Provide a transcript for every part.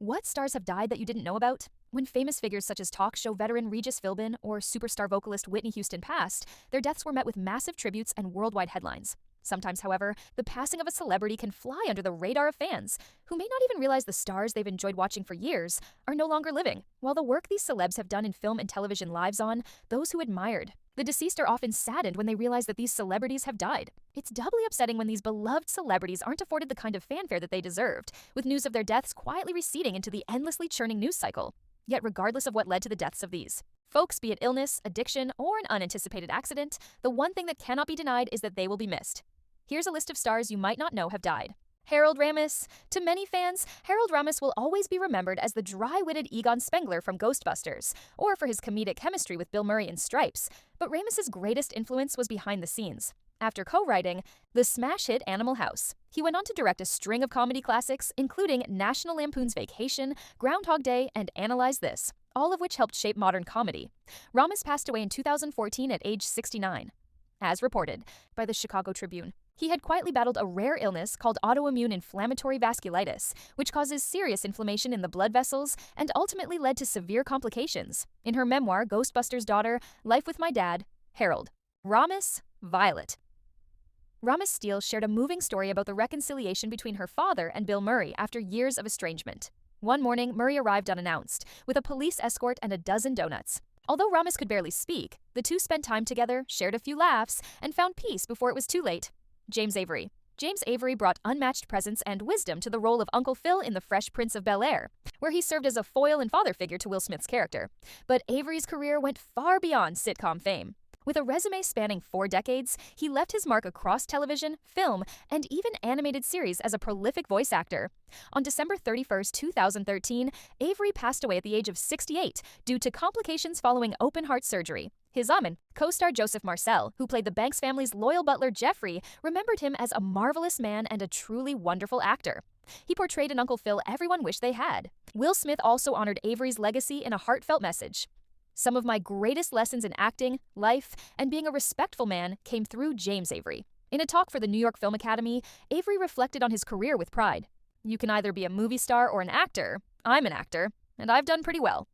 What stars have died that you didn't know about? When famous figures such as talk show veteran Regis Philbin or superstar vocalist Whitney Houston passed, their deaths were met with massive tributes and worldwide headlines. Sometimes, however, the passing of a celebrity can fly under the radar of fans, who may not even realize the stars they've enjoyed watching for years are no longer living. While the work these celebs have done in film and television lives on those who admired, the deceased are often saddened when they realize that these celebrities have died. It's doubly upsetting when these beloved celebrities aren't afforded the kind of fanfare that they deserved, with news of their deaths quietly receding into the endlessly churning news cycle. Yet regardless of what led to the deaths of these folks, be it illness, addiction, or an unanticipated accident, the one thing that cannot be denied is that they will be missed. Here's a list of stars you might not know have died. Harold Ramis. To many fans, Harold Ramis will always be remembered as the dry-witted Egon Spengler from Ghostbusters, or for his comedic chemistry with Bill Murray in Stripes, but Ramis's greatest influence was behind the scenes. After co-writing the smash hit Animal House, he went on to direct a string of comedy classics, including National Lampoon's Vacation, Groundhog Day, and Analyze This, all of which helped shape modern comedy. Ramis passed away in 2014 at age 69. As reported by the Chicago Tribune, he had quietly battled a rare illness called autoimmune inflammatory vasculitis, which causes serious inflammation in the blood vessels and ultimately led to severe complications. In her memoir, Ghostbusters' Daughter, Life with My Dad, Harold Ramis, Violet. Ramis Steele shared a moving story about the reconciliation between her father and Bill Murray after years of estrangement. One morning, Murray arrived unannounced, with a police escort and a dozen donuts. Although Ramis could barely speak, the two spent time together, shared a few laughs, and found peace before it was too late. James Avery. James Avery brought unmatched presence and wisdom to the role of Uncle Phil in The Fresh Prince of Bel-Air, where he served as a foil and father figure to Will Smith's character. But Avery's career went far beyond sitcom fame. With a resume spanning 4 decades, he left his mark across television, film, and even animated series as a prolific voice actor. On December 31, 2013, Avery passed away at the age of 68 due to complications following open-heart surgery. His co-star Joseph Marcel, who played the Banks family's loyal butler Jeffrey, remembered him as a marvelous man and a truly wonderful actor. He portrayed an Uncle Phil everyone wished they had. Will Smith also honored Avery's legacy in a heartfelt message. Some of my greatest lessons in acting, life, and being a respectful man came through James Avery. In a talk for the New York Film Academy, Avery reflected on his career with pride. You can either be a movie star or an actor. I'm an actor, and I've done pretty well.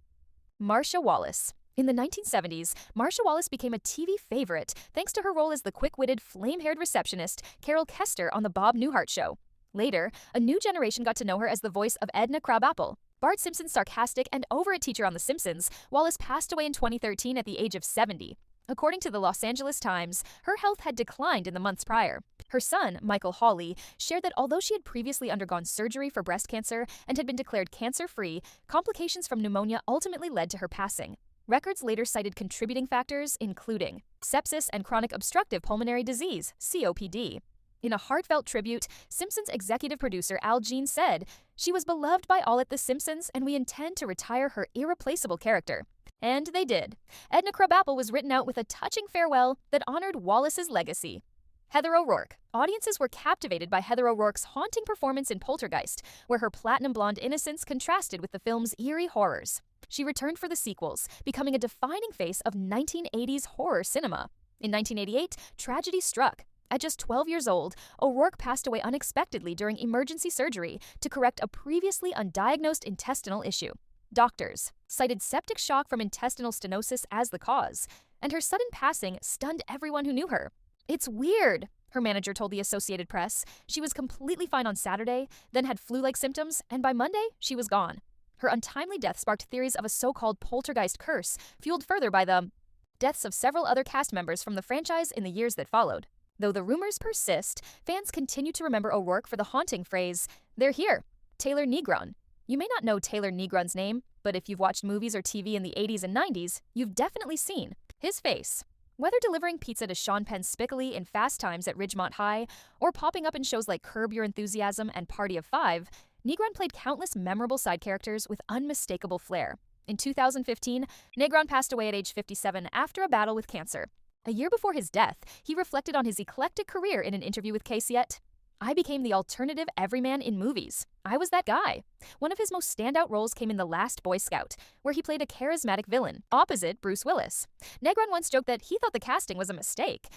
Marcia Wallace. In the 1970s, Marcia Wallace became a TV favorite thanks to her role as the quick-witted, flame-haired receptionist Carol Kester on The Bob Newhart Show. Later, a new generation got to know her as the voice of Edna Krabappel, Bart Simpson's sarcastic and over-it teacher on The Simpsons. Wallace passed away in 2013 at the age of 70. According to the Los Angeles Times, her health had declined in the months prior. Her son, Michael Hawley, shared that although she had previously undergone surgery for breast cancer and had been declared cancer-free, complications from pneumonia ultimately led to her passing. Records later cited contributing factors, including sepsis and chronic obstructive pulmonary disease, COPD. In a heartfelt tribute, Simpsons executive producer Al Jean said, "She was beloved by all at The Simpsons, and we intend to retire her irreplaceable character." And they did. Edna Krabappel was written out with a touching farewell that honored Wallace's legacy. Heather O'Rourke. Audiences were captivated by Heather O'Rourke's haunting performance in Poltergeist, where her platinum blonde innocence contrasted with the film's eerie horrors. She returned for the sequels, becoming a defining face of 1980s horror cinema. In 1988, tragedy struck. At just 12 years old, O'Rourke passed away unexpectedly during emergency surgery to correct a previously undiagnosed intestinal issue. Doctors cited septic shock from intestinal stenosis as the cause, and her sudden passing stunned everyone who knew her. "It's weird," her manager told the Associated Press. She was completely fine on Saturday, then had flu-like symptoms, and by Monday, she was gone. Her untimely death sparked theories of a so-called poltergeist curse, fueled further by the deaths of several other cast members from the franchise in the years that followed. Though the rumors persist, fans continue to remember O'Rourke for the haunting phrase, "They're here, Taylor Negron." You may not know Taylor Negron's name, but if you've watched movies or TV in the 80s and 90s, you've definitely seen his face. Whether delivering pizza to Sean Penn Spicoli in Fast Times at Ridgemont High, or popping up in shows like Curb Your Enthusiasm and Party of Five, Negron played countless memorable side characters with unmistakable flair. In 2015, Negron passed away at age 57 after a battle with cancer. A year before his death, he reflected on his eclectic career in an interview with KCET. "I became the alternative everyman in movies. I was that guy." One of his most standout roles came in The Last Boy Scout, where he played a charismatic villain, opposite Bruce Willis. Negron once joked that he thought the casting was a mistake.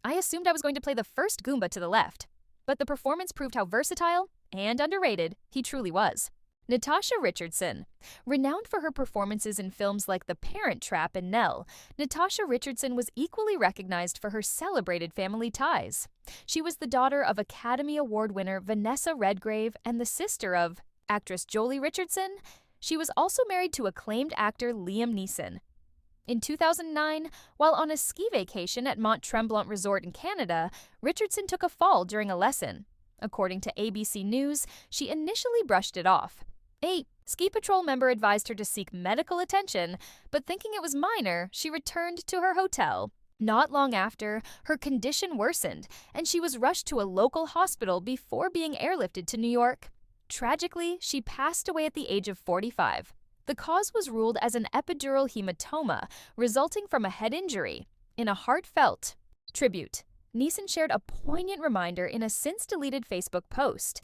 "I assumed I was going to play the first Goomba to the left." But the performance proved how versatile and underrated he truly was. Natasha Richardson. Renowned for her performances in films like The Parent Trap and Nell, Natasha Richardson was equally recognized for her celebrated family ties. She was the daughter of Academy Award winner Vanessa Redgrave and the sister of actress Jolie Richardson. She was also married to acclaimed actor Liam Neeson. In 2009, while on a ski vacation at Mont Tremblant Resort in Canada, Richardson took a fall during a lesson. According to ABC News, she initially brushed it off. A ski patrol member advised her to seek medical attention, but thinking it was minor, she returned to her hotel. Not long after, her condition worsened, and she was rushed to a local hospital before being airlifted to New York. Tragically, she passed away at the age of 45. The cause was ruled as an epidural hematoma, resulting from a head injury. In a heartfelt tribute, Neeson shared a poignant reminder in a since-deleted Facebook post.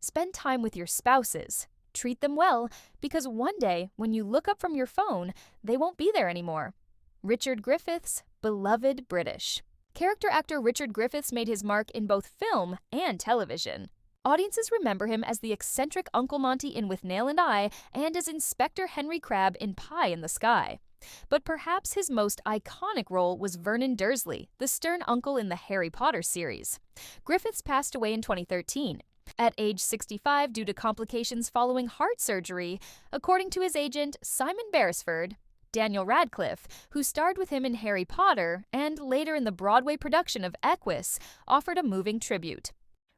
Spend time with your spouses. Treat them well, because one day, when you look up from your phone, they won't be there anymore. Richard Griffiths, beloved British. Character actor Richard Griffiths made his mark in both film and television. Audiences remember him as the eccentric Uncle Monty in Withnail and I and as Inspector Henry Crabbe in Pie in the Sky. But perhaps his most iconic role was Vernon Dursley, the stern uncle in the Harry Potter series. Griffiths passed away in 2013. At age 65 due to complications following heart surgery, according to his agent Simon Beresford. Daniel Radcliffe, who starred with him in Harry Potter and later in the Broadway production of Equus, offered a moving tribute.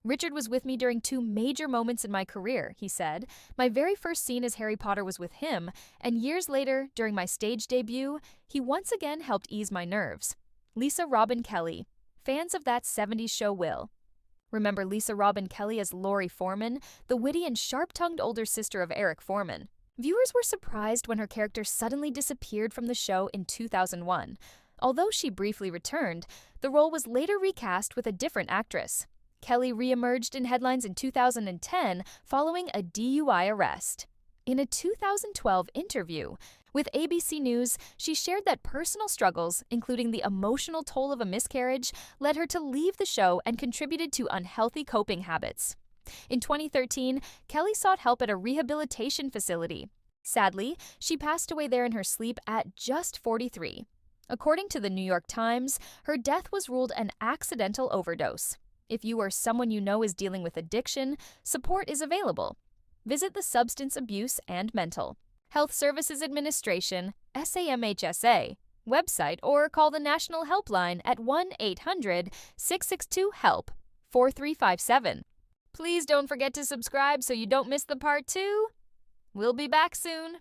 Richard was with me during two major moments in my career, he said. My very first scene as Harry Potter was with him, and years later, during my stage debut, he once again helped ease my nerves. Lisa Robin Kelly. Fans of that 70s show will. Remember Lisa Robin Kelly as Laurie Foreman, the witty and sharp-tongued older sister of Eric Foreman. Viewers were surprised when her character suddenly disappeared from the show in 2001. Although she briefly returned, the role was later recast with a different actress. Kelly re-emerged in headlines in 2010 following a DUI arrest. In a 2012 interview with ABC News, she shared that personal struggles, including the emotional toll of a miscarriage, led her to leave the show and contributed to unhealthy coping habits. In 2013, Kelly sought help at a rehabilitation facility. Sadly, she passed away there in her sleep at just 43. According to the New York Times, her death was ruled an accidental overdose. If you or someone you know is dealing with addiction, support is available. Visit the Substance Abuse and Mental Health Services Administration, SAMHSA, website or call the National Helpline at 1-800-662-HELP, 4357. Please don't forget to subscribe so you don't miss the part 2. We'll be back soon.